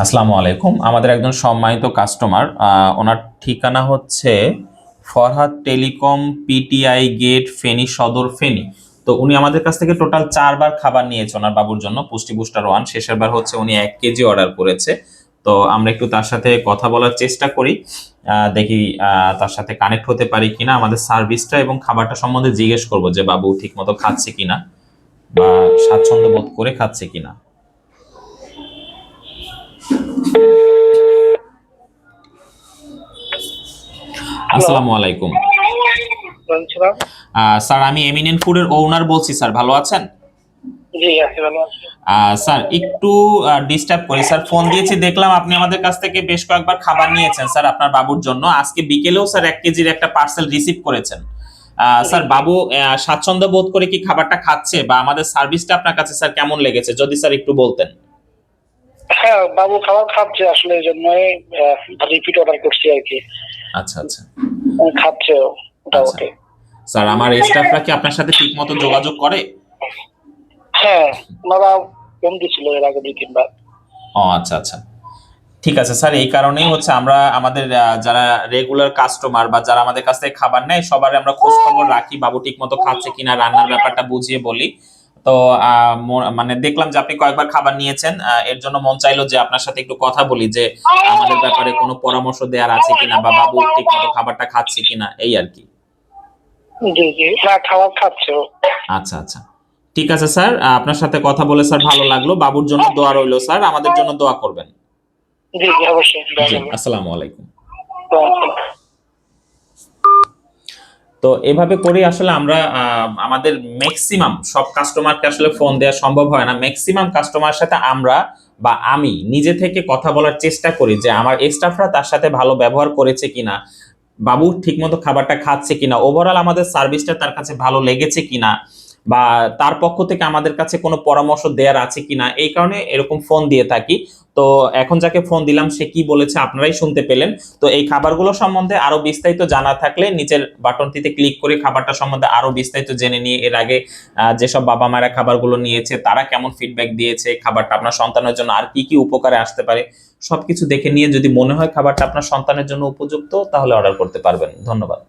আসসালামু আলাইকুম। আমাদের একজন সম্মানিত কাস্টমার, ওনার ঠিকানা হচ্ছে Farhad Telecom, PTI gate, Feni Sadar, Feni. তো উনি আমাদের কাছ থেকে টোটাল 4 বার খাবার নিয়েছে ওনার বাবুর জন্য, পুষ্টি বুস্টার 1। শেষের বার হচ্ছে উনি 1 কেজি অর্ডার করেছে। তো আমরা একটু তার সাথে কথা বলার চেষ্টা করি, দেখি তার সাথে কানেক্ট হতে পারি কিনা, আমাদের সার্ভিসটা এবং খাবারটা সম্বন্ধে জিজ্ঞেস করবো যে বাবু ঠিক মতো খাচ্ছে কিনা বা স্বাচ্ছন্দ্য বোধ করে খাচ্ছে কিনা। হ্যালো, আসসালামু আলাইকুম। বলছিলাম। স্যার, আমি এমিনেন্ট ফুডের ওনার বলছি। স্যার, ভালো আছেন? জি, আছি, ভালো আছি। স্যার, একটু ডিস্টার্ব করি। স্যার, ফোন দিয়েছি, দেখলাম আপনি আমাদের কাছ থেকে বেশ কয়েকবার খাবার নিয়েছেন স্যার আপনার বাবুর জন্য। আজকে বিকেলেও স্যার 1 কেজির একটা পার্সেল রিসিভ করেছেন। জি, স্যার, জি। বাবু স্বাচ্ছন্দ্য বোধ করে কি খাবারটা খাচ্ছে, বা আমাদের সার্ভিসটা আপনার কাছে স্যার কেমন লেগেছে, যদি স্যার একটু বলতেন। হ্যাঁ, বাবু খাবার খাচ্ছে আসলে, এই জন্যই রিপিট অর্ডার করছি আর কি। আচ্ছা, আচ্ছা, খাচ্ছে আচ্ছা। মোটামুটি। স্যার, আমার স্টাফরা কি আপনার সাথে ঠিক মতো যোগাযোগ করে? হ্যাঁ, ওনারা ফোন দিছিল এর আগে 2-3 বার। ও আচ্ছা, আচ্ছা। ঠিক আছে স্যার, এই কারণেই হচ্ছে আমরা আমাদের যারা রেগুলার কাস্টমার বা যারা আমাদের কাছ থেকে খাবার নেয় সবার আমরা খোঁজ খবর রাখি, বাবু ঠিক মতো খাচ্ছে কিনা, রান্নার ব্যাপারটা বুঝিয়ে বলি। তো মানে দেখলাম যে আপনি কয়েকবার খাবার নিয়েছেন, এর জন্য মন চাইলো যে আপনার সাথে একটু কথা বলি যে আমাদের ব্যাপারে কোনো পরামর্শ দেওয়ার আছে কিনা, বা বাবু ঠিক মতো খাবারটা খাচ্ছে কিনা, এই আর কি। জি, জি, না খাবার খাচ্ছে ও। আচ্ছা, আচ্ছা। ঠিক আছে স্যার, আপনার সাথে কথা বলে স্যার ভালো লাগলো। বাবুর জন্য দোয়া রইলো স্যার, আমাদের জন্য দোয়া করবেন। জি, জি, অবশ্যই দেওয়া জি, যাবে। আসসালামু আলাইকুম। তো, তো এভাবে করে আসলে আমরা আমাদের ম্যাক্সিমাম সব কাস্টমারকে আসলে ফোন দেওয়া সম্ভব হয় না। ম্যাক্সিমাম কাস্টমারের সাথে আমরা বা আমি নিজে থেকে কথা বলার চেষ্টা করি যে আমার স্টাফরা তার সাথে ভালো ব্যবহার করেছে কিনা, বাবু ঠিকমতো খাবারটা খাচ্ছে কিনা, ওভারঅল আমাদের সার্ভিসটা তার কাছে ভালো লেগেছে কিনা, বা তার পক্ষ থেকে আমাদের কাছে কোনো পরামর্শ দেওয়ার আছে কিনা, এই কারণে এরকম ফোন দিয়ে থাকি। তো এখন যাকে ফোন দিলাম সে কি বলেছে আপনারাই শুনতে পেলেন। তো এই খাবারগুলো সম্বন্ধে আরো বিস্তারিত জানা থাকলে নিচের বাটনটিতে ক্লিক করে খাবারটা সম্বন্ধে আরো বিস্তারিত জেনে নিয়ে, এর আগে যেসব বাবা মায়েরা খাবারগুলো নিয়েছে তারা কেমন ফিডব্যাক দিয়েছে, খাবারটা আপনার সন্তানের জন্য আর কি কি উপকারে আসতে পারে, সবকিছু দেখে নিয়ে যদি মনে হয় খাবারটা আপনার সন্তানের জন্য উপযুক্ত, তাহলে অর্ডার করতে পারবেন। ধন্যবাদ।